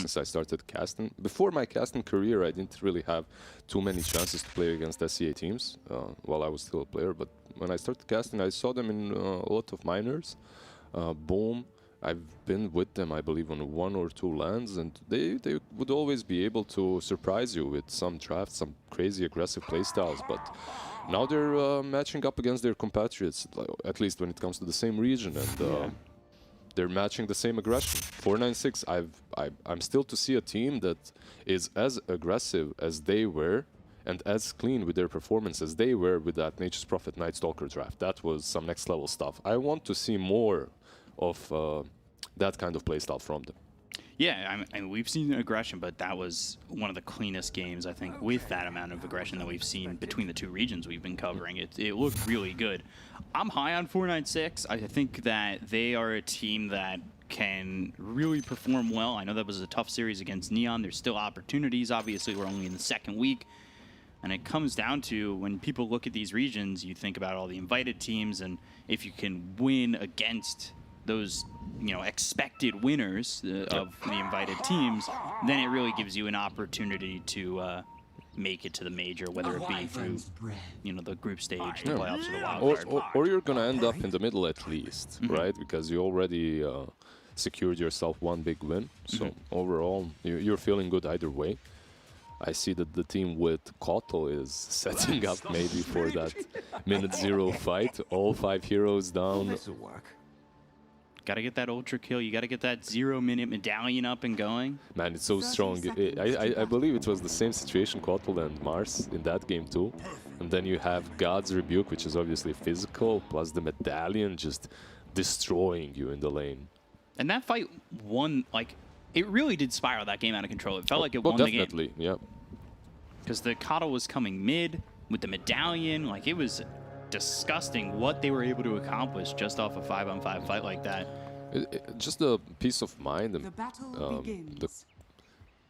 since I started casting. Before my casting career, I didn't really have too many chances to play against SEA teams while I was still a player. But when I started casting, I saw them in a lot of minors. Boom. I've been with them, I believe, on 1 or 2 lands, and they would always be able to surprise you with some drafts, some crazy aggressive playstyles. But now they're matching up against their compatriots, at least when it comes to the same region, and they're matching the same aggression. 496, I'm still to see a team that is as aggressive as they were and as clean with their performance as they were with that Nature's Prophet Night Stalker draft. That was some next level stuff. I want to see more of that kind of playstyle from them. Yeah, I mean, we've seen aggression, but that was one of the cleanest games, I think, with that amount of aggression that we've seen between the 2 regions we've been covering. It looked really good. I'm high on 496. I think that they are a team that can really perform well. I know that was a tough series against Neon. There's still opportunities. Obviously, we're only in the 2nd week. And it comes down to, when people look at these regions, you think about all the invited teams, and if you can win against those, you know, expected winners of the invited teams, then it really gives you an opportunity to make it to the major, whether it be through, you know, the group stage, the playoffs, or the wild card. Or you're gonna end up in the middle at least, right? Because you already secured yourself 1 big win. So overall, you're feeling good either way. I see that the team with Kotal is setting up maybe for that minute 0 fight. All 5 heroes down. Got to get that ultra kill. You got to get that 0-minute medallion up and going. Man, it's so strong. I believe it was the same situation, Kotal and Mars, in that game too. And then you have God's Rebuke, which is obviously physical, plus the medallion just destroying you in the lane. And that fight won, like, it really did spiral that game out of control. It felt like it won the game. Definitely, yeah. Because the Kotal was coming mid with the medallion. Like, it was disgusting what they were able to accomplish just off a 5-on-5 fight like that. Just the peace of mind and the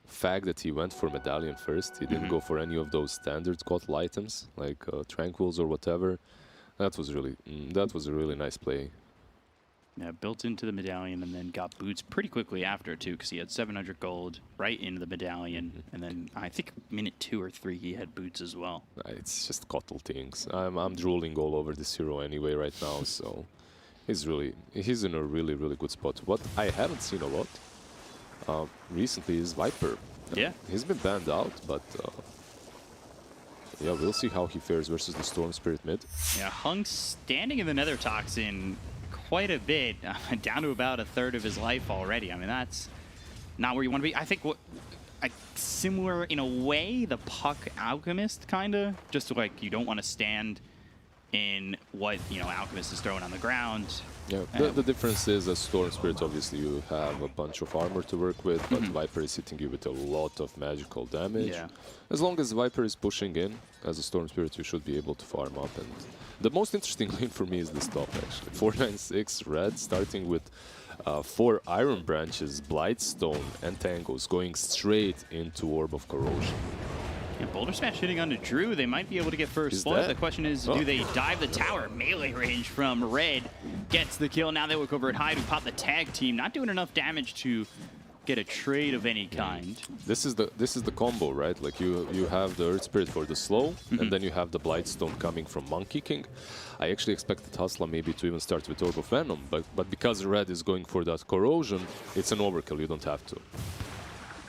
fact that he went for medallion first. He didn't go for any of those standard Kotal items like tranquils or whatever. That was a really nice play. Yeah, built into the medallion and then got boots pretty quickly after too, because he had 700 gold right into the medallion, and then I think minute 2 or 3 he had boots as well. It's just Kotal things. I'm drooling all over this hero anyway right now, so he's in a really good spot. What I haven't seen a lot recently is Viper. Yeah, he's been banned out, but yeah, we'll see how he fares versus the Storm Spirit mid. Yeah, Hung standing in the Nether Toxin quite a bit, down to about 1/3 of his life already. I mean, that's not where you want to be. I think similar in a way, the Puck Alchemist, kind of. Just like, you don't want to stand in what, you know, Alchemist is throwing on the ground. Yeah, the difference is, as Storm Spirit, obviously you have a bunch of armor to work with, but Viper is hitting you with a lot of magical damage. Yeah. As long as Viper is pushing in, as a Storm Spirit, you should be able to farm up. And the most interesting lane for me is this top, actually. 496 red, starting with 4 Iron Branches, Blightstone, and Tangos, going straight into Orb of Corrosion. Yeah, Boulder Smash hitting onto Drew. They might be able to get first blood. The question is, do they dive the tower? Melee range from Red gets the kill. Now they look over at Hyde, who pop the tag team. Not doing enough damage to get a trade of any kind. This is the combo, right? Like, you have the Earth Spirit for the slow, and then you have the Blightstone coming from Monkey King. I actually expected Hustla maybe to even start with Orb of Venom, but because Red is going for that Corrosion, it's an overkill. You don't have to.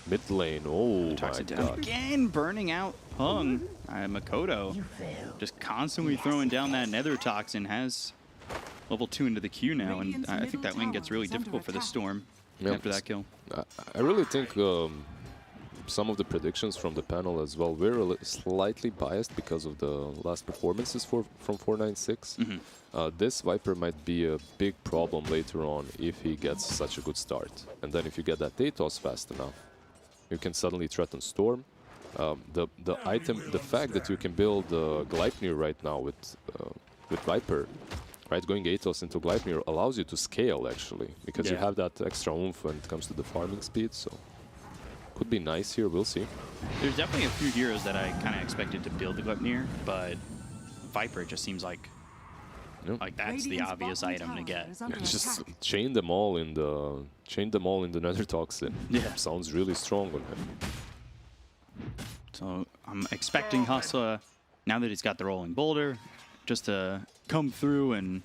Mid lane, oh my god. Again, burning out Hung. Makoto just constantly throwing down that Nether Toxin, has level 2 into the queue now, and I think that lane gets really difficult for the Storm after that kill. I really think some of the predictions from the panel as well were slightly biased because of the last performances from 496. This Viper might be a big problem later on if he gets such a good start. And then if you get that Atos fast enough, you can suddenly threaten Storm. The fact that you can build Gleipnir right now with Viper, right, going Atos into Gleipnir allows you to scale actually, because you have that extra oomph when it comes to the farming speed. So could be nice here. We'll see. There's definitely a few heroes that I kind of expected to build the Gleipnir, but Viper just seems like Yeah. Like that's the obvious item to get. Just chain them all in the Nether Toxin. Yeah. Sounds really strong on him. So I'm expecting Hustler, now that he's got the rolling boulder, just to come through and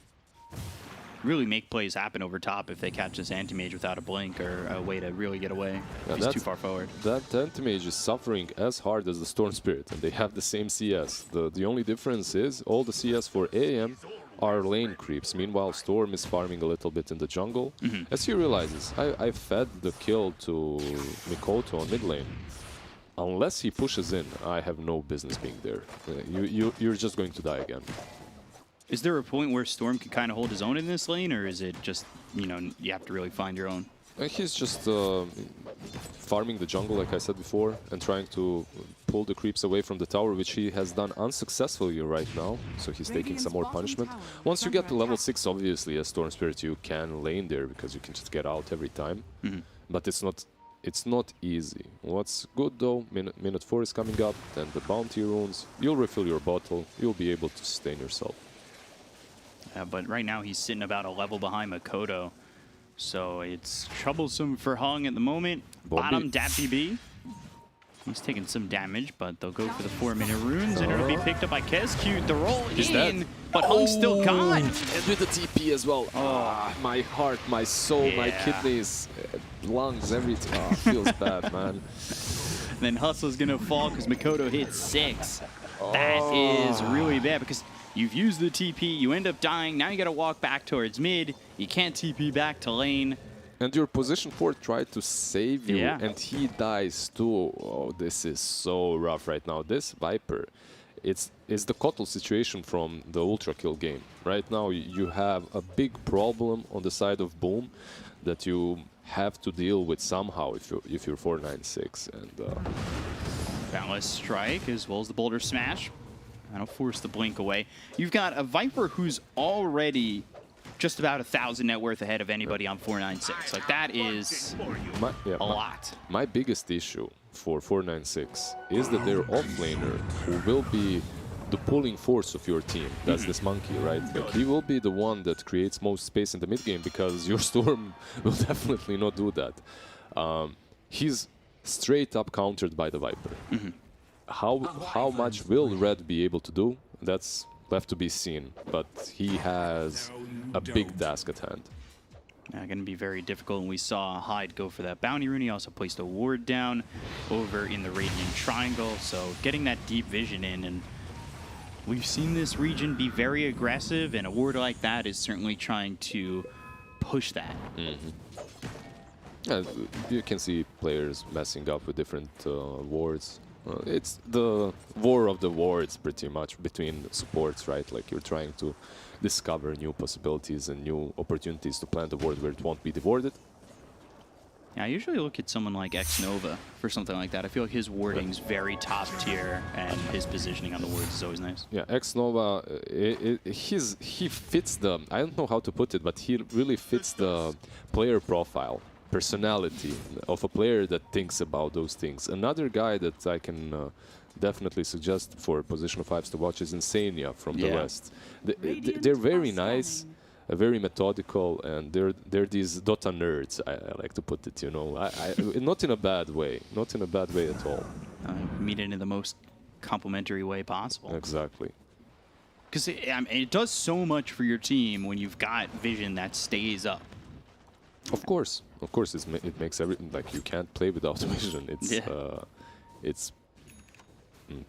really make plays happen over top if they catch this anti-mage without a blink or a way to really get away. Yeah, He's too far forward. That anti-mage is suffering as hard as the Storm Spirit, and they have the same CS. The only difference is all the CS for AM are lane creeps. Meanwhile, Storm is farming a little bit in the jungle. As he realizes, I fed the kill to Mikoto on mid lane. Unless he pushes in, I have no business being there. You're just going to die again. Is there a point where Storm can kind of hold his own in this lane, or is it just, you know, you have to really find your own? He's just farming the jungle, like I said before, and trying to pull the creeps away from the tower, which he has done unsuccessfully right now. So he's taking some more punishment. Once you get to level 6, obviously, as Storm Spirit, you can lane there because you can just get out every time. But it's not easy. What's good though, minute 4 is coming up, then the bounty runes. You'll refill your bottle. You'll be able to sustain yourself. But right now he's sitting about a level behind Makoto. So it's troublesome for Hung at the moment. Bottom, DPC. He's taking some damage, but they'll go for the 4-minute runes, and it'll be picked up by Kescute. The roll in, but Hung's still gone. And with the TP as well. My heart, my soul, my kidneys, lungs, everything. Feels bad, man. And then Hustle's gonna fall because Makoto hit 6. That is really bad because you've used the TP, you end up dying, now you gotta walk back towards mid, you can't TP back to lane. And your position 4 tried to save you, Yeah. and he dies too. Oh, this is so rough right now. This Viper, it's the Kotl situation from the Ultra Kill game. Right now you have a big problem on the side of Boom that you have to deal with somehow if you're 496. And Boundless Strike as well as the Boulder Smash. That'll force the blink away. You've got a Viper who's already just about 1,000 net worth ahead of anybody on 496. Like, that is a lot. My biggest issue for 496 is that their offlaner, who will be the pulling force of your team, that's this monkey, right? Like, he will be the one that creates most space in the mid game because your Storm will definitely not do that. He's straight up countered by the Viper. How much will Red be able to do? That's left to be seen, but he has a big task at hand. Going to be very difficult, and we saw Hyde go for that bounty rune. He also placed a ward down over in the Radiant Triangle, so getting that deep vision in, and we've seen this region be very aggressive, and a ward like that is certainly trying to push that. You can see players messing up with different wards. It's the war of the wards, pretty much, between supports, right? Like, you're trying to discover new possibilities and new opportunities to plant a ward where it won't be devoured. Yeah, I usually look at someone like X-Nova for something like that. I feel like his wording's very top tier, and his positioning on the words is always nice. Yeah, X-Nova, he fits the, I don't know how to put it, but he really fits the player profile, personality of a player that thinks about those things. Another guy that I can definitely suggest for position 5s to watch is Insania from the West. They're very nice, very methodical, and they're these Dota nerds, I like to put it, you know. Not in a bad way, not in a bad way at all. Meet it in the most complimentary way possible. Exactly. Because it does so much for your team when you've got vision that stays up. Of course, it makes everything, like, you can't play without vision. It's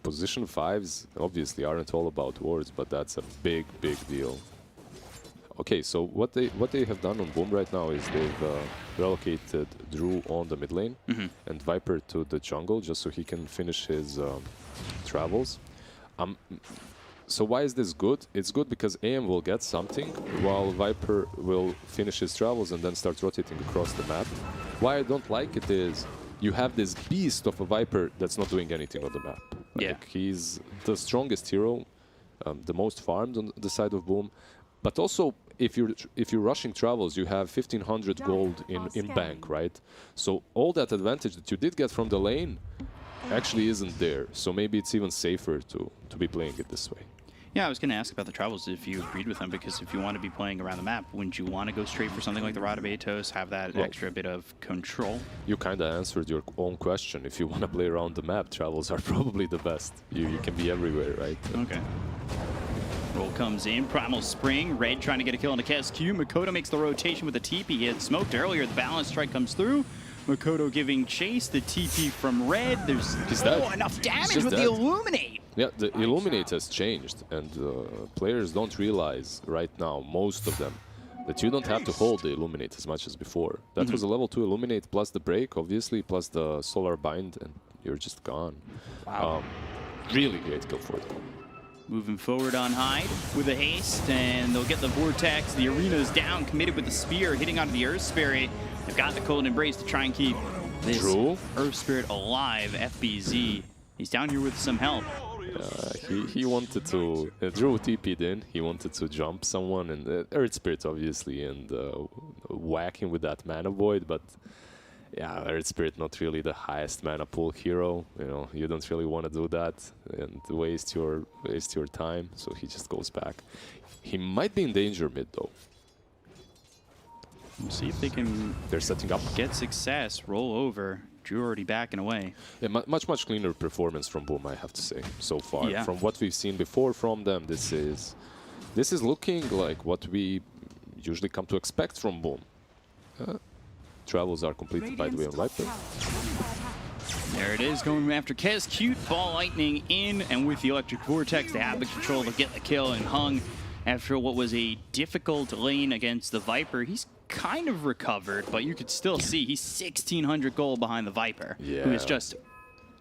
position 5s obviously aren't all about wards, but that's a big deal. Okay, so what they have done on Boom right now is they've relocated Drew on the mid lane and Viper to the jungle just so he can finish his travels. So why is this good? It's good because AM will get something while Viper will finish his travels and then start rotating across the map. Why I don't like it is you have this beast of a Viper that's not doing anything on the map. Like, he's the strongest hero, the most farmed on the side of Boom. But also, if you're rushing travels, you have 1,500 gold in bank, right? So all that advantage that you did get from the lane actually isn't there. So maybe it's even safer to be playing it this way. Yeah, I was going to ask about the travels if you agreed with them, because if you want to be playing around the map, wouldn't you want to go straight for something like the Rod of Atos, have that extra bit of control? You kind of answered your own question. If you want to play around the map, travels are probably the best. You can be everywhere, right? Okay. Roll comes in, Primal Spring, Red trying to get a kill on the KSQ. Makoto makes the rotation with the TP. He had smoked earlier, the balance strike comes through. Makoto giving chase, the TP from Red. There's enough damage with the Illuminate. Yeah, the Illuminate has changed, and players don't realize right now, most of them, that you don't have to hold the Illuminate as much as before. That was a level 2 Illuminate plus the break, obviously, plus the Solar Bind, and you're just gone. Wow. Really great kill for them. Moving forward on Hyde with a haste, and they'll get the Vortex. The Arena's down, committed with the Spear, hitting onto the Earth Spirit. They've got the Cold Embrace to try and keep this Earth Spirit alive. FBZ, he's down here with some help. He wanted to, Drew TP'd in, he wanted to jump someone, and Earth Spirit obviously, and whack him with that Mana Void, but yeah, Earth Spirit not really the highest mana pool hero. You know, you don't really want to do that and waste your time. So he just goes back. He might be in danger mid though. We'll see if they can. They're setting up. Get success. Roll over. Drew already backing away. Yeah, much cleaner performance from Boom, I have to say, so far. Yeah. From what we've seen before from them, this is looking like what we usually come to expect from Boom. Travels are completed, by the way, on Viper. There it is, going after Kez. Cute Ball Lightning in, and with the Electric Vortex, they have the control to get the kill, and Hung, after what was a difficult lane against the Viper, he's kind of recovered, but you could still see he's 1,600 gold behind the Viper, who is just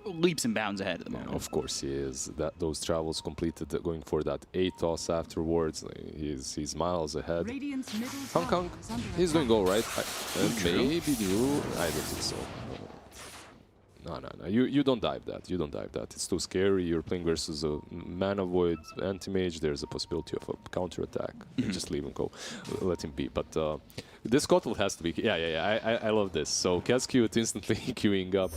leaps and bounds ahead at the moment. Of course he is. Those travels completed, going for that 8 toss afterwards. He's miles ahead. Hong Kong, he's doing all right. Maybe you. I don't think so. No. You don't dive that. You don't dive that. It's too scary. You're playing versus a Mana Void Anti-Mage. There's a possibility of a counter-attack. Just leave him go. Let him be. But this Kotl has to be... Yeah. I love this. So Cascute instantly queuing up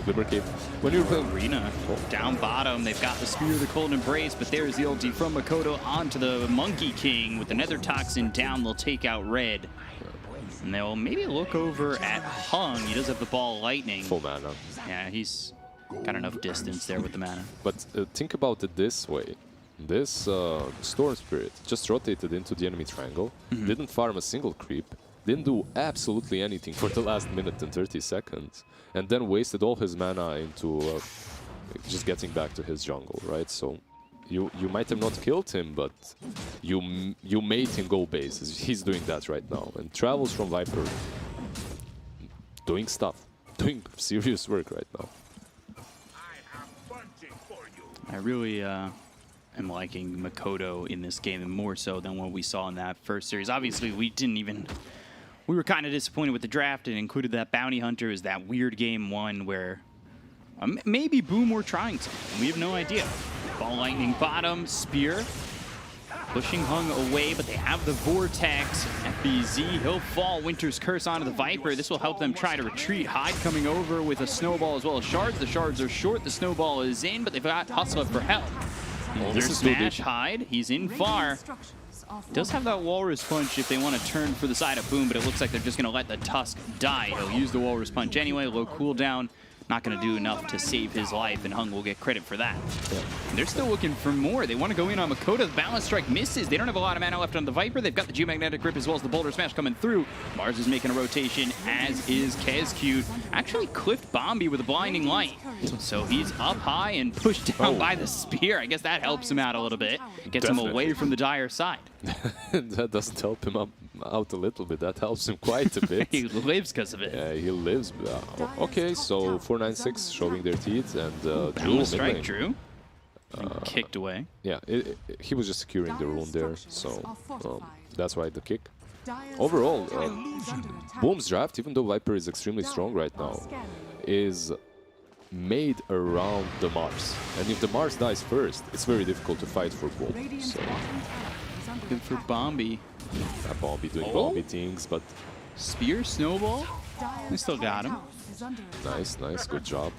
Glimmercape. When you're playing... Arena down bottom. They've got the Spear, the Cold Embrace, but there's the ulti from Makoto onto the Monkey King. With the Nether Toxin down, they'll take out Red. And they'll maybe look over at Hung. He does have the Ball Lightning. Full mana. Yeah, he's got enough distance there with the mana. But think about it this way. This Storm Spirit just rotated into the enemy triangle, didn't farm a single creep, didn't do absolutely anything for the last minute and 30 seconds, and then wasted all his mana into just getting back to his jungle, right? So you might have not killed him, but you made him go base. He's doing that right now. And Travels from Viper doing stuff, doing serious work right now. I really am liking Makoto in this game, and more so than what we saw in that first series. Obviously, we were kind of disappointed with the draft and included that Bounty Hunter as that weird game one where maybe Boom were trying something. We have no idea. Ball Lightning bottom, Spear, pushing Hung away, but they have the Vortex. FBZ, he'll fall. Winter's Curse onto the Viper. This will help them try to retreat. Hyde coming over with a Snowball as well as Shards. The Shards are short, the Snowball is in, but they've got Hustler for help. There's Smash Hyde, he's in far. Does have that Walrus Punch if they want to turn for the side of Boom, but it looks like they're just going to let the Tusk die. He'll use the Walrus Punch anyway, low cooldown. Not going to do enough to save his life, and Hung will get credit for that. Yeah. They're still looking for more. They want to go in on Makoto. The Balance Strike misses. They don't have a lot of mana left on the Viper. They've got the Geomagnetic Grip as well as the Boulder Smash coming through. Mars is making a rotation, as is Kezcute. Actually clipped Bombi with a Blinding Light. So he's up high and pushed down by the Spear. I guess that helps him out a little bit. Gets him away from the dire side. That doesn't help him out a little bit. That helps him quite a bit. He lives because of it. Yeah, he lives. Okay, so 496 showing their teeth, and Drew strike Drew. Kicked away. Yeah, he was just securing the rune there, so that's why the kick. Overall, Boom's draft, even though Viper is extremely strong right now, is made around the Mars. And if the Mars dies first, it's very difficult to fight for Boom. So. Good for Bombi. Bombi doing Bombi things, but... Spear, Snowball? They still got him. Nice, nice, good job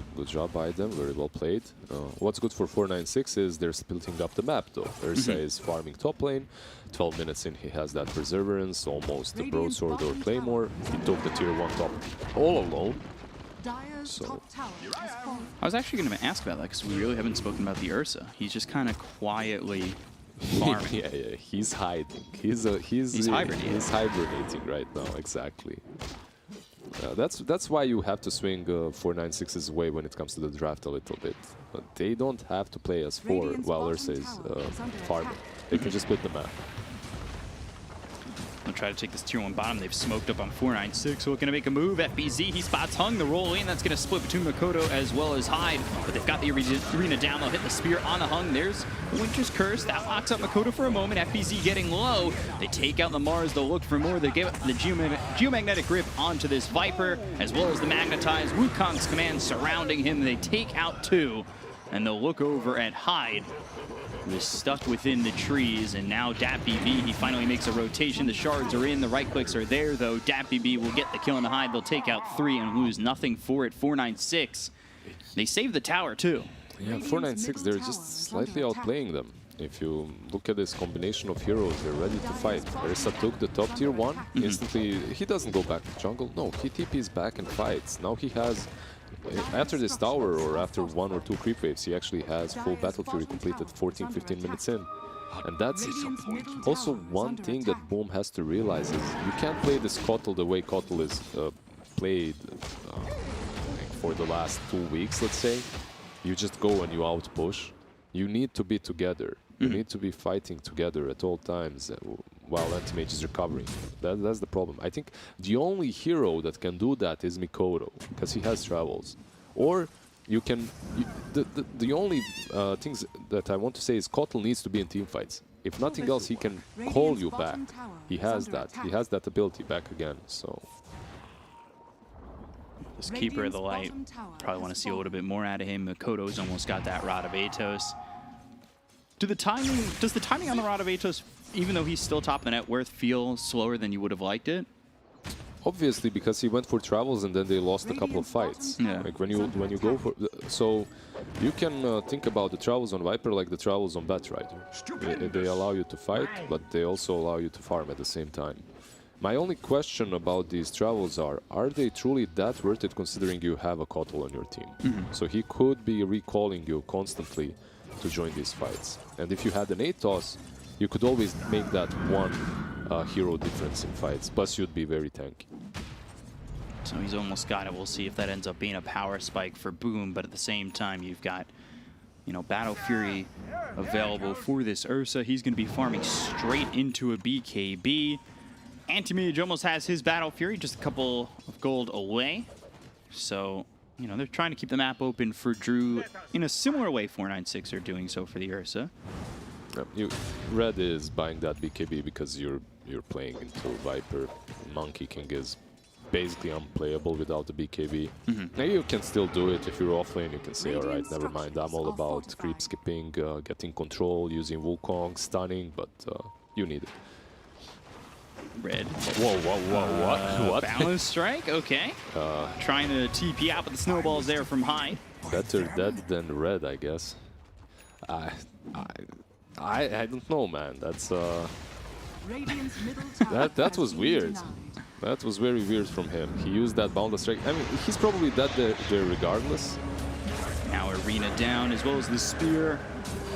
by them, very well played. What's good for 496 is they're splitting up the map though. Ursa is farming top lane, 12 minutes in he has that Perseverance, almost the Broadsword or Claymore. He took the tier 1 top all alone. So I was actually going to ask about that because we really haven't spoken about the Ursa. He's just kind of quietly farming. yeah, he's hiding. He's hibernating. He's hibernating right now, exactly. That's why you have to swing 496's way when it comes to the draft a little bit. They don't have to play as 4 while Ursa is farming. They can just split the map. They'll try to take this tier 1 bottom. They've smoked up on 496. So looking to make a move. FBZ, he spots Hung. The roll in. That's going to split between Makoto as well as Hyde. But they've got the arena down. They'll hit the spear on the Hung. There's Winter's Curse. That locks up Makoto for a moment. FBZ getting low. They take out the Mars. They'll look for more. They give the Geomagnetic Grip onto this Viper, as well as the Magnetized Wukong's command surrounding him. They take out 2. And they'll look over at Hyde, who is stuck within the trees, and now DapBB, he finally makes a rotation. The shards are in, the right clicks are there, though. DapBB will get the kill on the Hyde. They'll take out 3 and lose nothing for it. 496. They save the tower, too. Yeah, 496, they're just slightly outplaying them. If you look at this combination of heroes, they're ready to fight. Ursa took the top tier 1. Instantly, he doesn't go back to jungle. No, he TPs back and fights. Now he has... After this tower, or after 1 or 2 creep waves, he actually has full Battle Fury completed 14-15 minutes in. And that's also one thing that Boom has to realize is you can't play this Kotl the way Kotl is played for the last 2 weeks, let's say. You just go and you out-push. You need to be together. You need to be fighting together at all times while Anti-Mage is recovering. That's the problem. I think the only hero that can do that is Makoto, because he has travels. Or you can... the only things that I want to say is Kotl needs to be in team fights. If nothing else, he can call you back. He has that. He has that ability back again, so... This Keeper of the Light, probably want to see a little bit more out of him. Makoto's almost got that Rod of Atos. Does the timing on the Rod of Atos, even though he's still top of the net worth, feel slower than you would have liked it? Obviously, because he went for travels and then they lost a couple of fights. Yeah. Like when you go for... So you can think about the travels on Viper like the travels on Batrider. They allow you to fight, but they also allow you to farm at the same time. My only question about these travels are they truly that worth it considering you have a Kotl on your team? So he could be recalling you constantly to join these fights. And if you had an Atos, you could always make that one hero difference in fights. Plus, you'd be very tanky. So he's almost got it. We'll see if that ends up being a power spike for Boom. But at the same time, you've got, you know, Battle Fury available for this Ursa. He's going to be farming straight into a BKB. Anti-Mage almost has his Battle Fury, just a couple of gold away. So... you know, they're trying to keep the map open for Drew in a similar way 496 are doing so for the Ursa. Red is buying that BKB because you're playing into Viper. Monkey King is basically unplayable without the BKB. Now you can still do it if you're offlane. You can say, all right, never mind. I'm all about creep skipping, getting control, using Wukong, stunning, but you need it. Red. Whoa, what? Balance strike, okay. Trying to TP out, but the snowball's there from Hyde. Better dead than red, I guess. I don't know, man. That's that was weird. That was very weird from him. He used that boundless strike. I mean, he's probably dead there regardless. Now arena down, as well as the spear.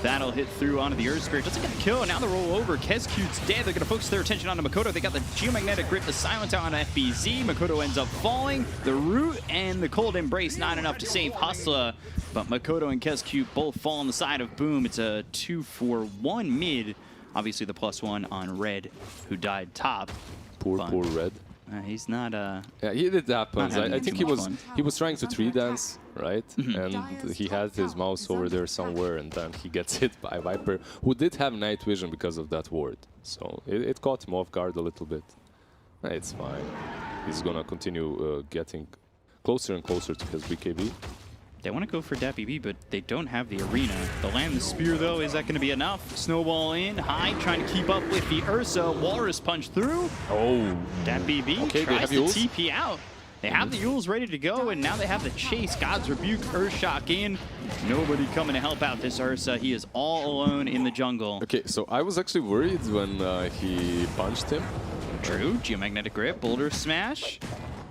That'll hit through onto the Earth Spirit. Doesn't get the kill. Now the roll over. Kescute's dead. They're going to focus their attention onto Makoto. They got the Geomagnetic Grip, the silence out on FBZ. Makoto ends up falling. The Root and the Cold Embrace not enough to save Hustla. But Makoto and Kescute both fall on the side of Boom. It's a 2-for-1 mid. Obviously the +1 on Red, who died top. Poor Red. He's not... yeah, it happens. I think he was trying to 3-dance, right? And he had his mouse over there somewhere, and then he gets hit by Viper, who did have night vision because of that ward. So it caught him off guard a little bit. It's fine. He's gonna continue getting closer and closer to his BKB. They want to go for DapBB, but they don't have the arena. They'll land the spear, though. Is that going to be enough? Snowball in. Hyde trying to keep up with the Ursa. Walrus punch through. Oh. DapBB okay, tries to TP out. They have the Yules ready to go, and now they have the chase. God's Rebuke, Earthshock in. Nobody coming to help out this Ursa. He is all alone in the jungle. Okay, so I was actually worried when he punched him. True. Geomagnetic Grip, Boulder Smash.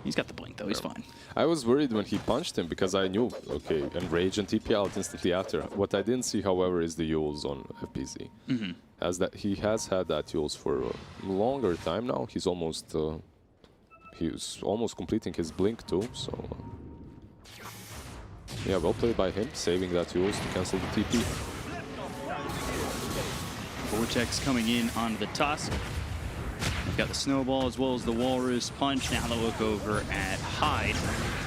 He's got the blink, though. He's fine. I was worried when he punched him because I knew, okay, Enrage and TP out instantly after. What I didn't see, however, is the Yules on FPZ. As that he has had that Yules for a longer time now. He's almost completing his blink too, so yeah, well played by him, saving that Yules to cancel the TP. Vortex coming in onto the Tusk. We've got the Snowball as well as the Walrus Punch. Now they'll look over at Hyde.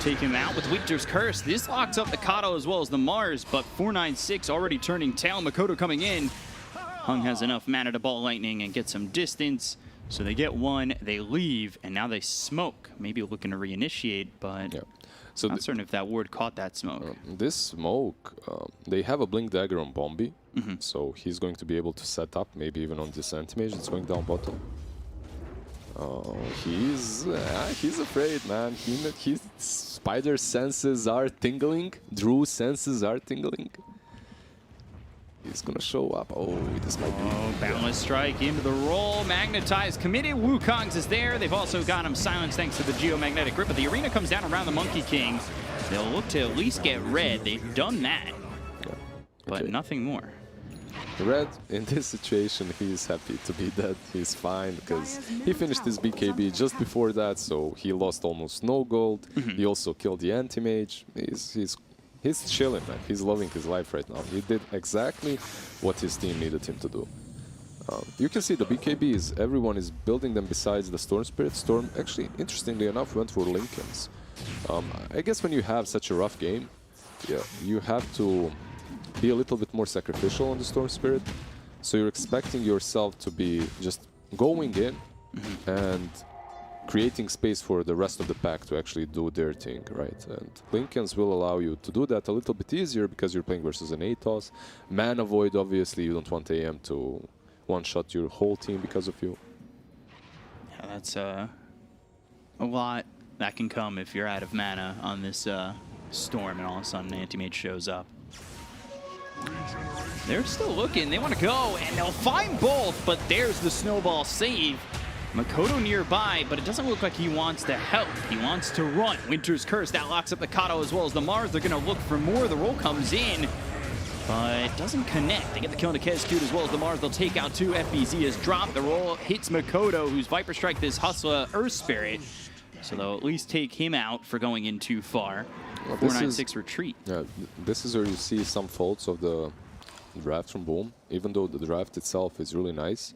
Take him out with Winter's Curse. This locks up the Kato as well as the Mars, but 496 already turning tail. Makoto coming in. Hung has enough mana to Ball Lightning and get some distance. So they get one, they leave, and now they smoke. Maybe looking to reinitiate, but Yeah. So not certain if that ward caught that smoke. This smoke, they have a Blink Dagger on Bombi, so he's going to be able to set up, maybe even on this anti-mage that's going down bottom. He's afraid, man. His spider senses are tingling. Drew senses are tingling. He's gonna show up. Oh, this might be. Oh, Boundless Strike into the roll. Magnetized, committed. Wukong's is there. They've also got him silenced thanks to the Geomagnetic Grip. But the arena comes down around the Monkey King. They'll look to at least get red. They've done that, but nothing more. Red, in this situation, he's happy to be dead. He's fine because he finished his BKB just before that, so he lost almost no gold. He also killed the anti-mage. He's chilling, man. He's loving his life right now. He did exactly what his team needed him to do. You can see the BKBs, everyone is building them besides the Storm Spirit. Storm, actually, interestingly enough, went for Lincolns. I guess when you have such a rough game, yeah, you have to be a little bit more sacrificial on the Storm Spirit. So you're expecting yourself to be just going in and creating space for the rest of the pack to actually do their thing, right? And Lincolns will allow you to do that a little bit easier because you're playing versus an Atos. Mana Void, obviously, you don't want AM to one-shot your whole team because of you. Yeah, that's a lot that can come if you're out of mana on this Storm and all of a sudden Anti-Mage shows up. They're still looking. They want to go, and they'll find both, but there's the Snowball save. Makoto nearby, but it doesn't look like he wants to help. He wants to run. Winter's Curse, that locks up the Kato as well as the Mars. They're going to look for more. The roll comes in, but it doesn't connect. They get the kill on the Kescute as well as the Mars. They'll take out two. FBZ has dropped. The roll hits Makoto, who's Viper Strike this Hustler Earth Spirit. So they'll at least take him out for going in too far. Well, 496 retreat. Yeah, this is where you see some faults of the draft from Boom. Even though the draft itself is really nice,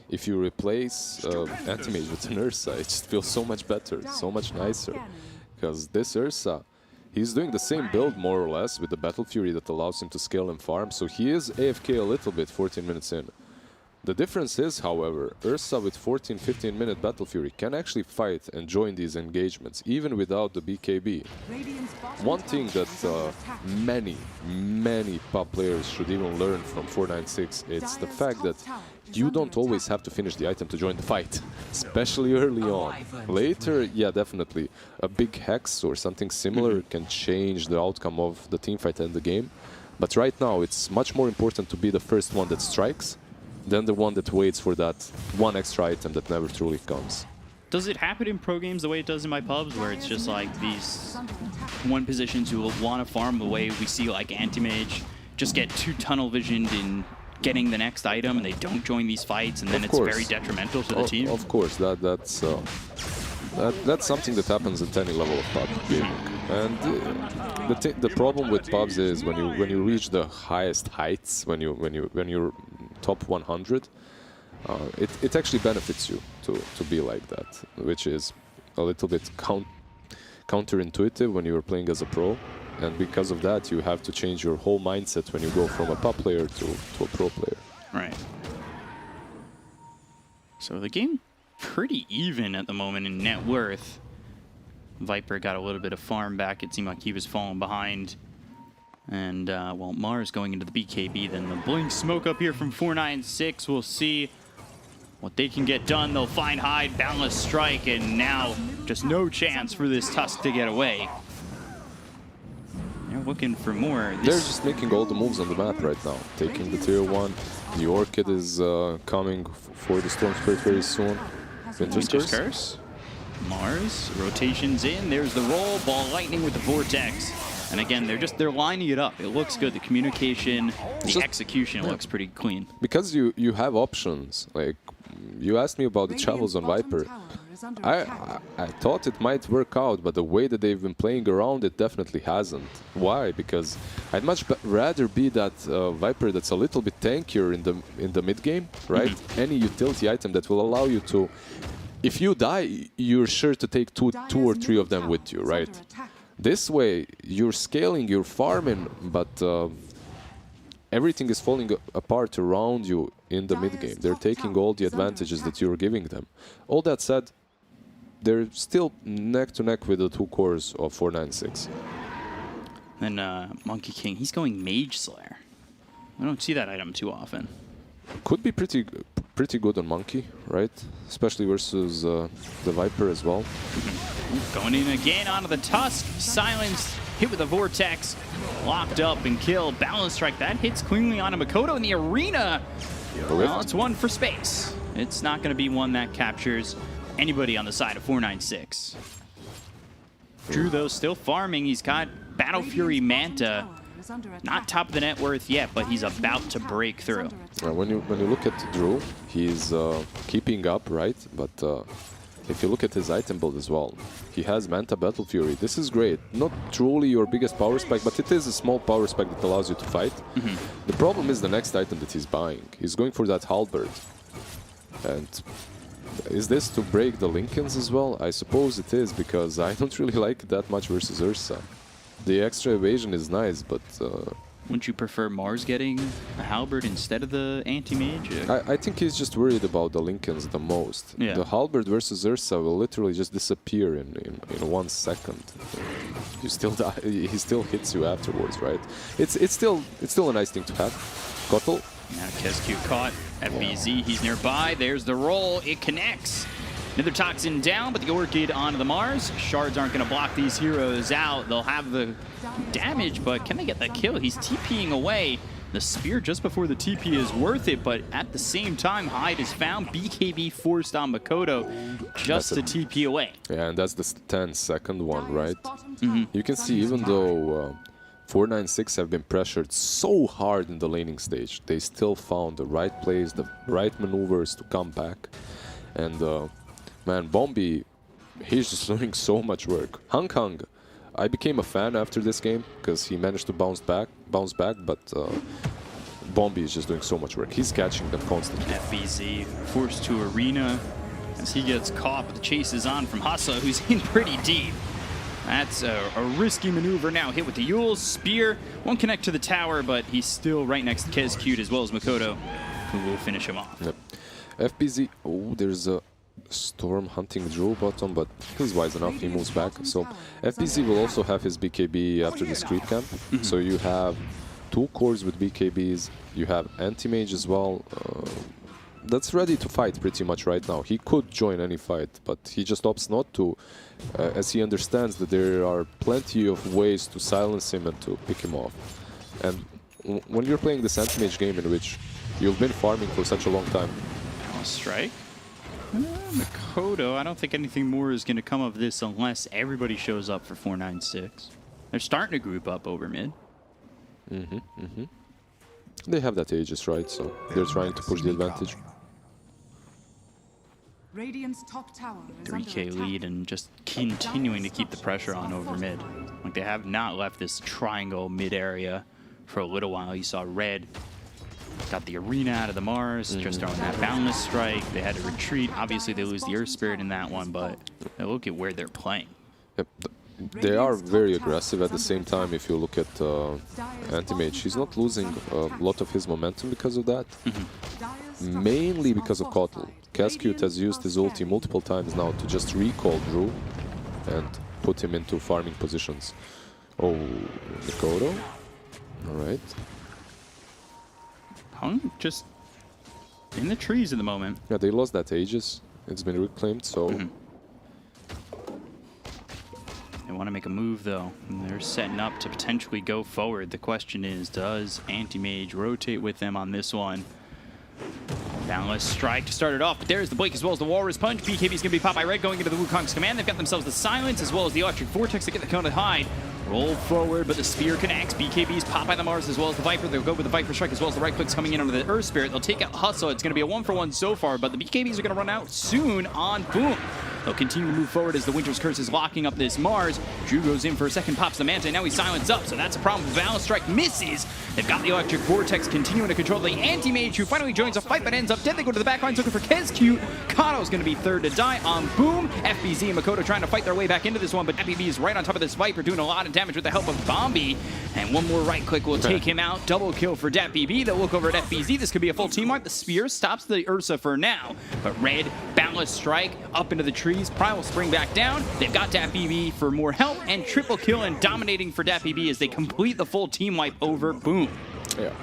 if you replace Anti-Mage with an Ursa, it just feels so much better, so much nicer. Because this Ursa, he's doing the same build more or less with the Battle Fury that allows him to scale and farm. So he is AFK a little bit 14 minutes in. The difference is, however, Ursa with 14-15 minute Battle Fury can actually fight and join these engagements, even without the BKB. One thing that many pub players should even learn from 496, it's the fact that you don't always have to finish the item to join the fight, especially early on. Later, yeah, definitely, a big hex or something similar can change the outcome of the teamfight and the game. But right now, it's much more important to be the first one that strikes than the one that waits for that one extra item that never truly comes. Does it happen in pro games the way it does in my pubs, where it's just like these one positions who will want to farm the way we see like Anti-Mage just get too tunnel visioned in getting the next item and they don't join these fights, and then it's very detrimental to the team? Of course, that's something that happens at any level of pub gaming. And the problem with pubs is when you reach the highest heights, when you're top 100, it actually benefits you to be like that, which is a little bit counterintuitive when you're playing as a pro, and because of that you have to change your whole mindset when you go from a pub player to a pro player. Right. So the game pretty even at the moment in net worth. Viper got a little bit of farm back. It seemed like he was falling behind. And, well, Mars going into the BKB, then the Blink Smoke up here from 496. We'll see what they can get done. They'll find Hyde, Boundless Strike, and now Just no chance for this Tusk to get away. They're looking for more. They're just making all the moves on the map right now. Taking the tier 1. The Orchid is coming for the Storm Spirit very soon. Winter's Curse. Mars, rotations in, there's the roll, Ball Lightning with the Vortex. And again, they're lining it up. It looks good. The communication, the execution looks pretty clean. Because you have options. Like, you asked me about the travels on Viper. I thought it might work out, but the way that they've been playing around it definitely hasn't. Why? Because I'd much rather be that Viper that's a little bit tankier in the mid game, right? Any utility item that will allow you to, if you die, you're sure to take two or three of them with you, right? This way, you're scaling, you're farming, but everything is falling apart around you in the mid game. They're taking all the advantages that you're giving them. All that said, they're still neck to neck with the 2 cores of 496. And Monkey King, he's going Mage Slayer. I don't see that item too often. Could be pretty good on Monkey, right? Especially versus the Viper as well. Going in again onto the Tusk. Silenced, hit with a Vortex. Locked up and killed. Balance Strike, that hits cleanly onto Makoto in the arena. Well, it's one for space. It's not going to be one that captures anybody on the side of 496. Drew, though, still farming. He's got Battle Fury Manta. Not top of the net worth yet, but he's about to break through. When you look at Drew, he's keeping up, right? But if you look at his item build as well, he has Manta Battle Fury. This is great. Not truly your biggest power spike, but it is a small power spike that allows you to fight. The problem is the next item that he's buying. He's going for that Halberd. And is this to break the Lincolns as well? I suppose it is, because I don't really like it that much versus Ursa. The extra evasion is nice, but... Wouldn't you prefer Mars getting a Halberd instead of the anti-mage? I think he's just worried about the Lincolns the most. Yeah. The Halberd versus Ursa will literally just disappear in 1 second. You still die, he still hits you afterwards, right? It's still a nice thing to have. Kotal. Now KSQ caught. FBZ, he's nearby. There's the roll. It connects. Another Toxin down, but the Orchid onto the Mars. Shards aren't going to block these heroes out. They'll have the damage, but can they get the kill? He's TPing away. The Spear just before the TP is worth it, but at the same time, Hyde is found. BKB forced on Makoto just to TP away. Yeah, and that's the 10-second one, right? You can see even though 496 have been pressured so hard in the laning stage, they still found the right plays, the right maneuvers to come back. And man, Bombi, he's just doing so much work. Hang, I became a fan after this game because he managed to bounce back, but Bombi is just doing so much work. He's catching them constantly. FBZ forced to arena as he gets caught, but the chase is on from Hassa, who's in pretty deep. That's a risky maneuver now. Hit with the Yule, Spear. Won't connect to the tower, but he's still right next to KSQ as well as Makoto, who will finish him off. Yep. FBZ, oh, there's a Storm hunting Drew bottom, but he's wise enough, he moves back. So FBZ will also have his BKB after this creep camp. So you have 2 cores with BKBs, you have anti-mage as well. That's ready to fight pretty much right now. He could join any fight, but he just opts not to, as he understands that there are plenty of ways to silence him and to pick him off. And when you're playing this anti-mage game in which you've been farming for such a long time. Strike. Makoto, I don't think anything more is going to come of this unless everybody shows up for 496. They're starting to group up over mid. They have that Aegis, right? So they're trying to push the advantage. Radiant's top tower is 3K lead and just continuing to keep the pressure on over mid. Like, they have not left this triangle mid area for a little while. You saw Red got the arena out of the Mars, just throwing that Boundless Strike. They had to retreat. Obviously, they lose the Earth Spirit in that one, but look at where they're playing. Yep. They are very aggressive at the same time. If you look at Anti-Mage, he's not losing a lot of his momentum because of that. Mainly because of Kotal. Cascute has used his ulti multiple times now to just recall Drew and put him into farming positions. Oh, Makoto. Alright. Hung just in the trees at the moment. Yeah, they lost that Aegis. It's been reclaimed, so... want to make a move, though. And they're setting up to potentially go forward. The question is, does Anti-Mage rotate with them on this one? Boundless Strike to start it off, but there's the Blink as well as the Walrus Punch. BKB's going to be popped by Red going into the Wukong's command. They've got themselves the Silence as well as the Electric Vortex to get the kill to hide. Roll forward, but the Spear connects. BKB's popped by the Mars as well as the Viper. They'll go with the Viper Strike as well as the right clicks coming in under the Earth Spirit. They'll take out Hustle. It's going to be a 1-for-1 so far, but the BKBs are going to run out soon on Boom. They'll continue to move forward as the Winter's Curse is locking up this Mars. Drew goes in for a second, pops the Manta, and now he's silenced up, so that's a problem. Boundless Strike misses. They've got the Electric Vortex continuing to control the Anti-Mage, who finally joins a fight but ends up dead. They go to the back lines looking for KezQ. Kano's going to be third to die on Boom. FBZ and Makoto trying to fight their way back into this one, but FBB is right on top of this Viper, doing a lot of damage with the help of Bombi. And one more right click will take him out. Double kill for DatBB. They'll look over at FBZ. This could be a full team wipe. The Spear stops the Ursa for now, but Red, Boundless Strike, up into the trees. Primal Spring back down. They've got DatBB for more help, and triple kill and dominating for DatBB as they complete the full team wipe over Boom. Yeah.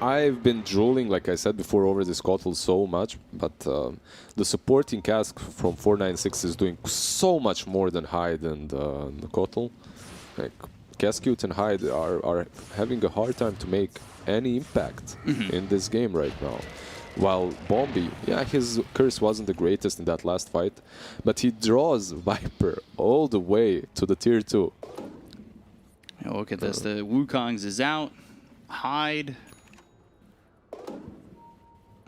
I've been drooling, like I said before, over this Kotl so much, but the supporting cask from 496 is doing so much more than Hyde and the Kotl. Like, Cascute and Hyde are having a hard time to make any impact in this game right now. While Bombi, yeah, his curse wasn't the greatest in that last fight, but he draws Viper all the way to the tier 2. Yeah, look at this, the Wukong's is out. Hyde.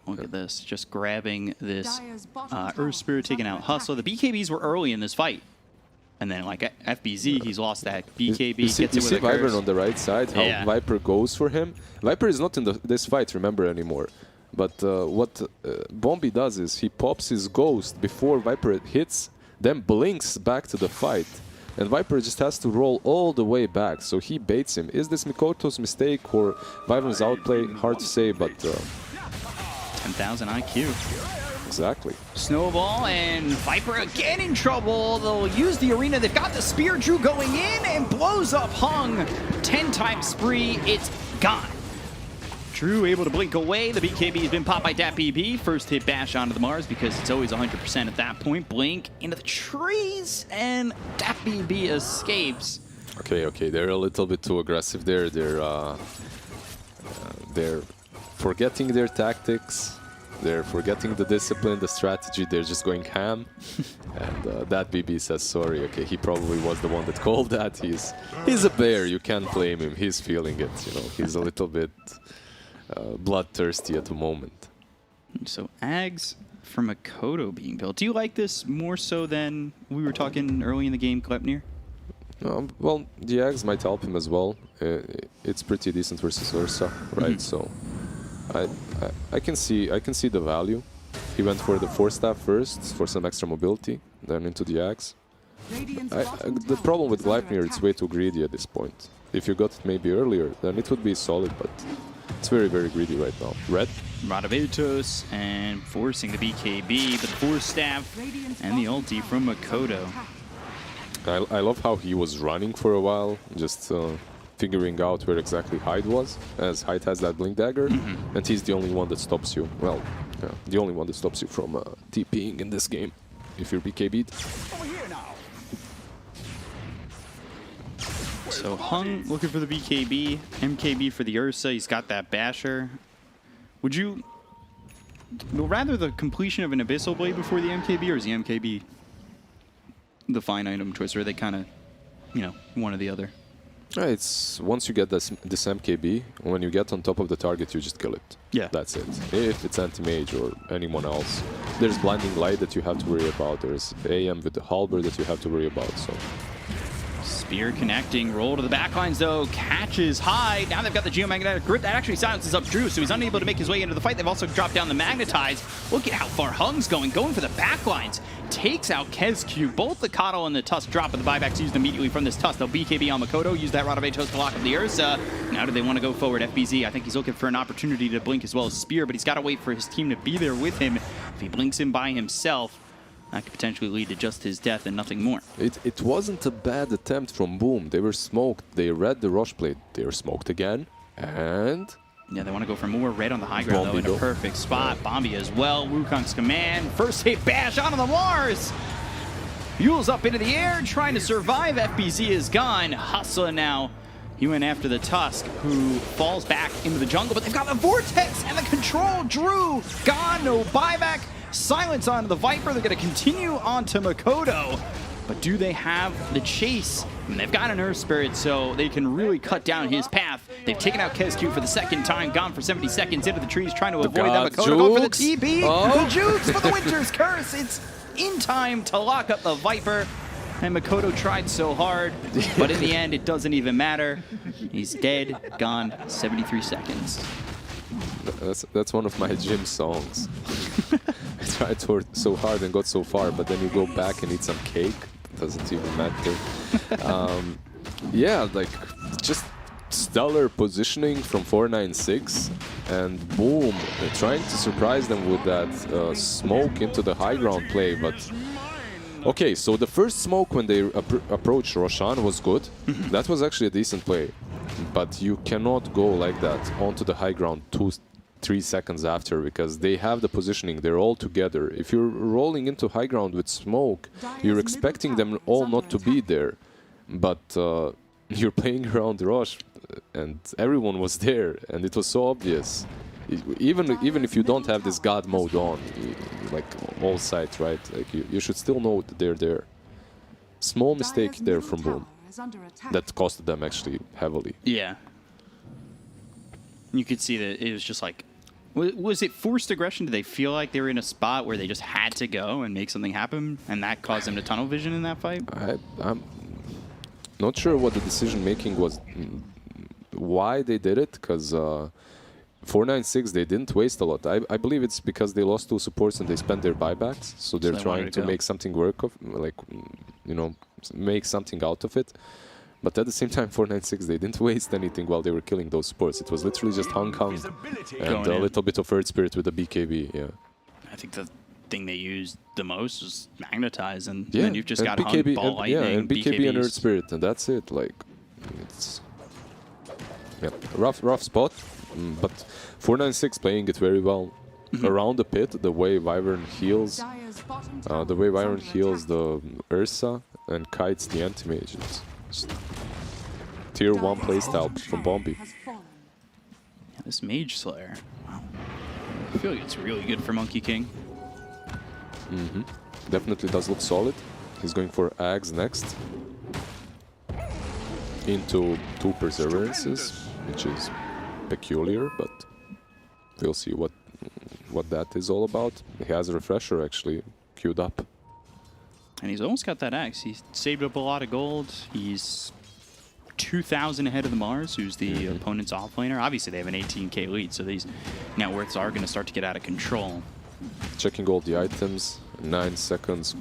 Look at this, just grabbing this Earth Spirit, taking out Hustle. The BKBs were early in this fight. And then, like, FBZ, he's lost that. BKB gets it with a Viper curse. on the right side, how Viper goes for him. Viper is not in this fight, remember, anymore. But what Bombi does is he pops his Ghost before Viper hits, then blinks back to the fight. And Viper just has to roll all the way back, so he baits him. Is this Mikoto's mistake or Viper's outplay? Hard to say, but... 10,000 IQ. Exactly. Snowball and Viper again in trouble. They'll use the arena. They've got the Spear. Drew going in and blows up Hung. 10 times spree. It's gone. Drew able to blink away. The BKB has been popped by DatBB. First hit bash onto the Mars because it's always 100% at that point. Blink into the trees and DatBB escapes. Okay, they're a little bit too aggressive there. They're forgetting their tactics. They're forgetting the discipline, the strategy. They're just going ham. And DatBB says sorry. Okay, he probably was the one that called that. He's a bear. You can't blame him. He's feeling it. You know, he's a little bit bloodthirsty at the moment. So Ags for Makoto being built. Do you like this more so than we were talking early in the game, Klepnir? Well, the Ags might help him as well. It's pretty decent versus Ursa, right? So I can see the value. He went for the 4-staff first for some extra mobility, then into the Axe. The problem with Gleipnir, it's way too greedy at this point. If you got it maybe earlier, then it would be solid, but it's very, very greedy right now. Red? Radavitos and forcing the BKB, but the 4-staff and the ulti from Makoto. I love how he was running for a while, just figuring out where exactly Hyde was, as Hyde has that Blink Dagger, and he's the only one that stops you. Well, the only one that stops you from TPing in this game, if you're BKB'd. So Hung looking for the BKB, MKB for the Ursa, he's got that Basher. Would you rather the completion of an Abyssal Blade before the MKB, or is the MKB the fine item choice, or are they kind of, you know, one or the other? It's once you get this MKB, when you get on top of the target, you just kill it. Yeah. That's it. If it's anti-mage or anyone else, there's blinding light that you have to worry about. There's AM with the halberd that you have to worry about. So. Spear connecting, roll to the backlines though, catches Hyde. Now they've got the Geomagnetic Grip. That actually silences up Drew, so he's unable to make his way into the fight. They've also dropped down the Magnetize. Look at how far Hung's going for the backlines. Takes out KezQ. Both the Kotl and the Tusk drop, but the buybacks used immediately from this Tusk. They'll BKB on Makoto, use that Radavitos to lock up the Ursa. Now do they want to go forward? FBZ, I think he's looking for an opportunity to blink as well as Spear, but he's got to wait for his team to be there with him. If he blinks him by himself, that could potentially lead to just his death and nothing more. It wasn't a bad attempt from Boom. They were smoked. They read the Roche Blade. They were smoked again. And... yeah, they want to go for more red on the high ground, though, in a perfect spot. Bombi as well. Wukong's command. First hit bash onto the Mars. Mules up into the air, trying to survive. FBZ is gone. Hustler now. He went after the Tusk, who falls back into the jungle, but they've got the Vortex and the control. Drew gone, no buyback. Silence onto the Viper. They're going to continue on to Makoto. But do they have the chase? I mean, they've got an Earth Spirit, so they can really cut down his path. They've taken out KSQ for the second time, gone for 70 seconds into the trees, trying to avoid them. Makoto going for the TP. Oh. The Jukes for the Winter's Curse. It's in time to lock up the Viper. And Makoto tried so hard, but in the end, it doesn't even matter. He's dead, gone, 73 seconds. That's one of my gym songs. I tried so hard and got so far, but then you go back and eat some cake. Doesn't even matter. Yeah, like just stellar positioning from 496, and boom, trying to surprise them with that smoke into the high ground play, but. Okay, so the first smoke when they approached Roshan was good. That was actually a decent play. But you cannot go like that onto the high ground 2-3 seconds after, because they have the positioning, they're all together. If you're rolling into high ground with smoke, you're expecting them all not to be there. But you're playing around Rosh and everyone was there and it was so obvious. Even if you don't have this God mode on, like all sides, right? Like you should still know that they're there. Small mistake there from Boom that costed them actually heavily. Yeah. You could see that it was just like, was it forced aggression? Did they feel like they were in a spot where they just had to go and make something happen, and that caused them to tunnel vision in that fight? I'm not sure what the decision making was, why they did it, because 496, they didn't waste a lot. I believe it's because they lost 2 supports and they spent their buybacks, so they're trying to make something work of, like, you know, make something out of it. But at the same time, 496, they didn't waste anything while they were killing those supports. It was literally just Hung and a little bit of Earth Spirit with the BKB, yeah. I think the thing they used the most was Magnetize, and then you've just got BKB, Hung, Ball Lightning, yeah, and BKB BKBs. and Earth Spirit, and that's it. Like, it's rough spot. But 496 playing it very well around the pit. The way Wyvern heals, the Ursa and kites the anti-mage. It's tier 1 playstyle from Bombi. Yeah, this Mage Slayer, wow. I feel like it's really good for Monkey King. Definitely does look solid. He's going for Ags next into 2 Perseverances, which is peculiar, but we'll see what that is all about. He has a Refresher actually queued up. And he's almost got that axe. He's saved up a lot of gold. He's 2,000 ahead of the Mars, who's the opponent's offlaner. Obviously, they have an 18k lead, so these net worths are going to start to get out of control. Checking all the items. 9 seconds.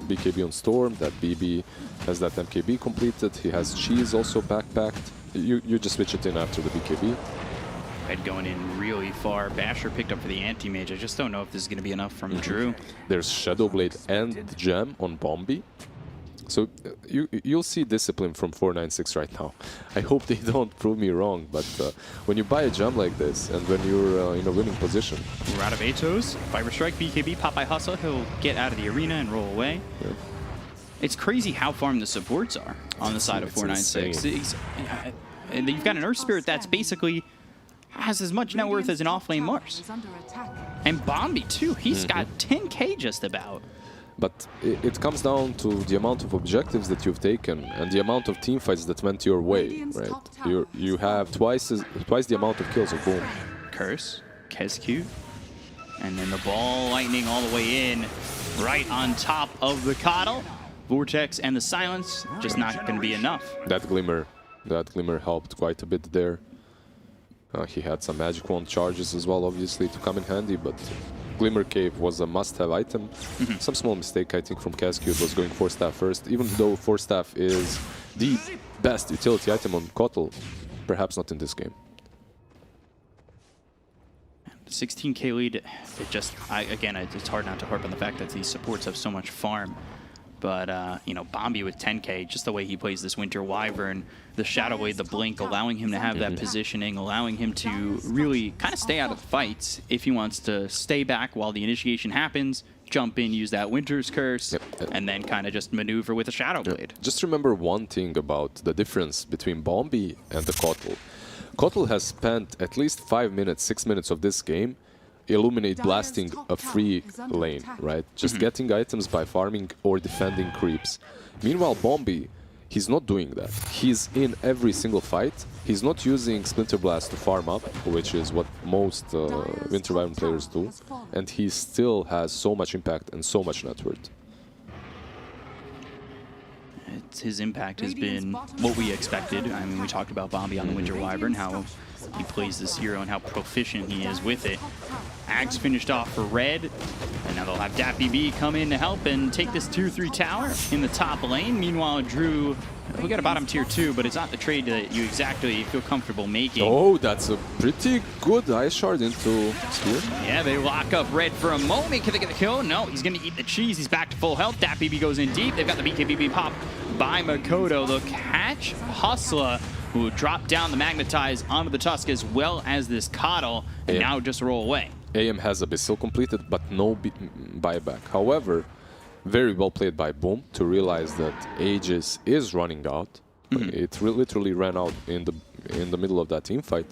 BKB on Storm. That BB has that MKB completed. He has Cheese also backpacked. You just switch it in after the BKB. Red going in really far. Basher picked up for the anti-mage. I just don't know if this is going to be enough from Drew. There's Shadowblade and Gem on Bombi. So you'll see discipline from 496 right now. I hope they don't prove me wrong, but when you buy a gem like this and when you're in a winning position. We're out of Atos. Fiber Strike, BKB, Popeye Hustle. He'll get out of the arena and roll away. Yeah. It's crazy how farmed the supports are on the side of 496. And you've got an Earth Spirit that's basically has as much net worth as an offlane Mars. And Bombi too. He's got 10k just about. But it comes down to the amount of objectives that you've taken and the amount of teamfights that went your way, right? You have twice the amount of kills of Boom. Curse, KSQ, and then the Ball Lightning all the way in, right on top of the Coddle. Vortex and the Silence, just not going to be enough. That Glimmer helped quite a bit there. He had some Magic Wand charges as well, obviously, to come in handy, but Glimmer Cave was a must-have item. Some small mistake, I think, from KSQ was going 4-staff first, even though 4-staff is the best utility item on Kotal, perhaps not in this game. 16k lead, it just, again, it's hard not to harp on the fact that these supports have so much farm. But, you know, Bombi with 10k, just the way he plays this Winter Wyvern, the Shadow Blade, the Blink, allowing him to have that positioning, allowing him to really kind of stay out of the fights. If he wants to stay back while the initiation happens, jump in, use that Winter's Curse, and then kind of just maneuver with a Shadow Blade. Just remember one thing about the difference between Bombi and the Kotl. Kotl has spent at least 5 minutes, 6 minutes of this game blasting a free lane, right? Just getting items by farming or defending creeps. Meanwhile, Bombi, he's not doing that. He's in every single fight. He's not using Splinter Blast to farm up, which is what most Winter Wyvern players do. And he still has so much impact and so much net worth. His impact has been what we expected. I mean, we talked about Bombi on the Winter Wyvern, how he plays this hero and how proficient he is with it. Ags finished off for red, and now they'll have DPC come in to help and take this tier 3 tower in the top lane. Meanwhile, Drew, we got a bottom tier 2, but it's not the trade that you exactly feel comfortable making. Oh, that's a pretty good Ice Shard into Spear. Yeah, they lock up red for a moment. Can they get the kill? No, he's going to eat the cheese. He's back to full health. DPC goes in deep. They've got the BKB pop by Makoto. They'll catch Hustler, who dropped down the Magnetize onto the Tusk, as well as this Coddle, and now just roll away. AM has Abyssal completed, but no buyback. However, very well played by Boom to realize that Aegis is running out. It literally ran out in the middle of that team fight.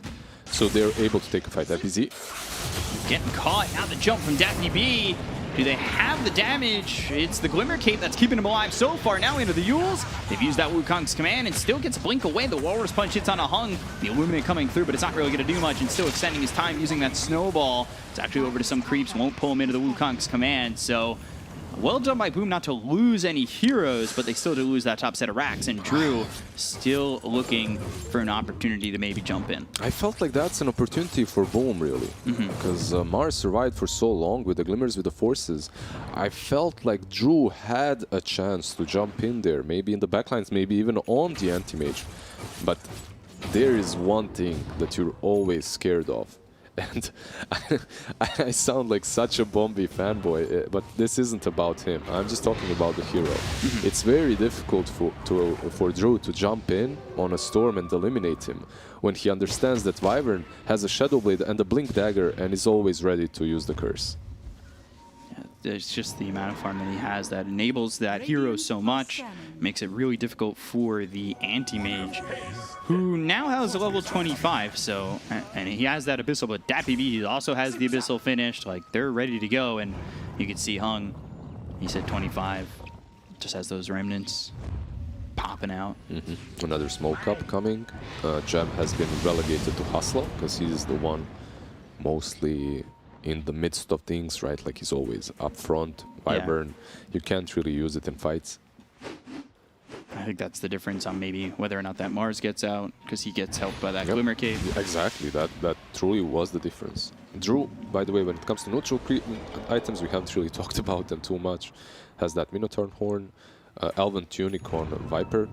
So they're able to take a fight. DPC getting caught. Now the jump from DPC. Do they have the damage? It's the Glimmer Cape that's keeping him alive so far. Now into the Yules. They've used that Wukong's command and still gets Blink away. The Walrus Punch hits on a Hung. The Illuminate coming through, but it's not really going to do much, and still extending his time using that Snowball. It's actually over to some creeps. Won't pull him into the Wukong's command. So well done by Boom not to lose any heroes, but they still do lose that top set of racks, and Drew still looking for an opportunity to maybe jump in. I felt like that's an opportunity for Boom, really, because Mars survived for so long with the Glimmers, with the Forces. I felt like Drew had a chance to jump in there, maybe in the backlines, maybe even on the anti-mage. But there is one thing that you're always scared of. And I sound like such a Bombi fanboy, but this isn't about him. I'm just talking about the hero. It's very difficult for Drew to jump in on a Storm and eliminate him when he understands that Wyvern has a Shadow Blade and a Blink Dagger and is always ready to use the curse. It's just the amount of farm that he has that enables that hero so much, makes it really difficult for the anti-mage, who now has a level 25, so, and he has that Abyssal, but DPC also has the Abyssal finished, like, they're ready to go, and you can see Hung, he said 25, just has those remnants popping out. Another smoke up coming. Jeb has been relegated to Hustler, because he's the one mostly in the midst of things, right? Like he's always up front. Wyvern, you can't really use it in fights. I think that's the difference on maybe whether or not that Mars gets out, because he gets helped by that Glimmer Cape. Exactly, that truly was the difference. Drew, by the way, when it comes to neutral items, we haven't really talked about them too much. Has that Minotaur Horn, Elven Tunic on Viper.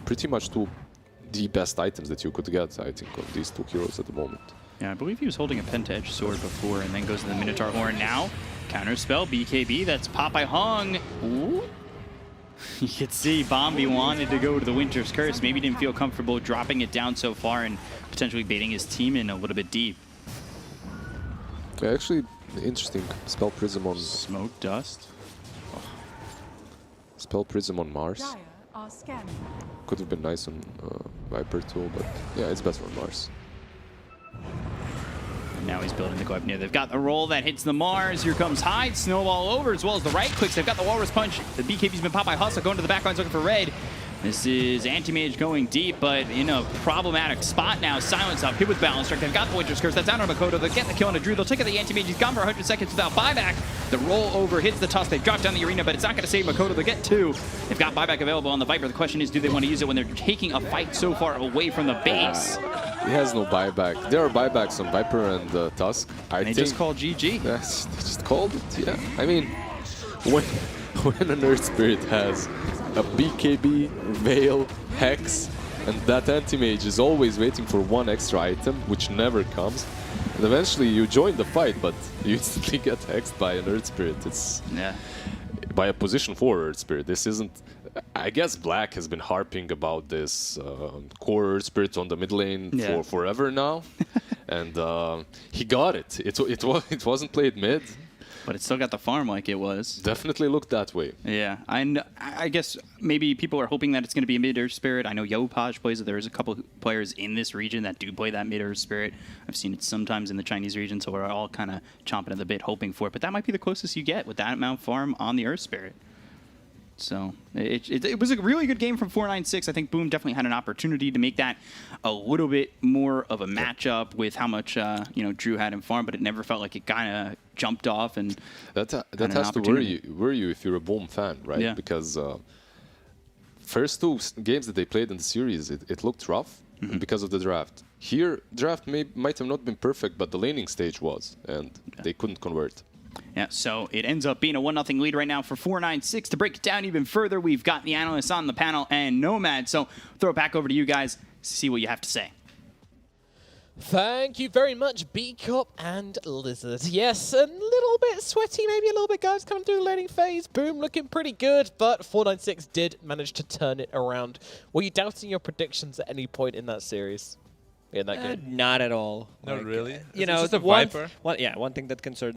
Pretty much the best items that you could get, I think, on these two heroes at the moment. Yeah, I believe he was holding a Penta-Edge Sword before and then goes to the Minotaur Horn now. Counter spell, BKB, that's pop by Hung. Ooh. You could see Bombi wanted to go to the Winter's Curse. Maybe didn't feel comfortable dropping it down so far and potentially baiting his team in a little bit deep. Yeah, actually, interesting. Spell Prism on... Smoke Dust. Oh. Spell Prism on Mars. Could have been nice on Viper too, but yeah, it's better on Mars. And now he's building the Gleipnir. They've got the roll that hits the Mars. Here comes Hyde. Snowball over as well as the right clicks. They've got the Walrus Punch. The BKB's been popped by Hustle, going to the backlines looking for red. This is Anti-Mage going deep, but in a problematic spot now. Silence up, hit with Balance Strike. They've got the Winter's Curse. That's down on Makoto. They'll get the kill on a Drew. They'll take out the Anti-Mage. He's gone for 100 seconds without buyback. The roll over hits the Tusk. They've dropped down the arena, but it's not going to save Makoto. They'll get two. They've got buyback available on the Viper. The question is, do they want to use it when they're taking a fight so far away from the base? He has no buyback. There are buybacks on Viper and Tusk. They just called GG. Yes, they just called it, yeah. I mean, when an Earth Spirit has a BKB, Veil, Hex, and that anti-mage is always waiting for one extra item, which never comes, and eventually you join the fight, but you instantly get hexed by an Earth Spirit. It's by a position 4 Earth Spirit. This isn't... I guess Black has been harping about this core Earth Spirit on the mid lane for forever now, and he got it. It wasn't played mid. But it still got the farm like it was. Definitely looked that way. Yeah, I guess maybe people are hoping that it's going to be a mid-Earth Spirit. I know Yopaj plays it. There's a couple players in this region that do play that mid-Earth Spirit. I've seen it sometimes in the Chinese region, so we're all kind of chomping at the bit hoping for it. But that might be the closest you get with that amount of farm on the Earth Spirit. So it was a really good game from 496. I think Boom definitely had an opportunity to make that a little bit more of a matchup with how much Drew had in farm, but it never felt like it kind of jumped off. And that has to worry you if you're a Boom fan, right? Yeah. Because first two games that they played in the series, it looked rough because of the draft. Here, draft might have not been perfect, but the laning stage was, and they couldn't convert. Yeah, so it ends up being a 1-0 lead right now for 496. To break it down even further, we've got the analysts on the panel and Nomad. So throw it back over to you guys to see what you have to say. Thank you very much, B-Cop and Lizard. Yes, a little bit sweaty, maybe a little bit, guys, coming through the laning phase. Boom, looking pretty good, but 496 did manage to turn it around. Were you doubting your predictions at any point in that series? In that game? Not at all. Not really. You It's know, just a one Viper. thing that concerned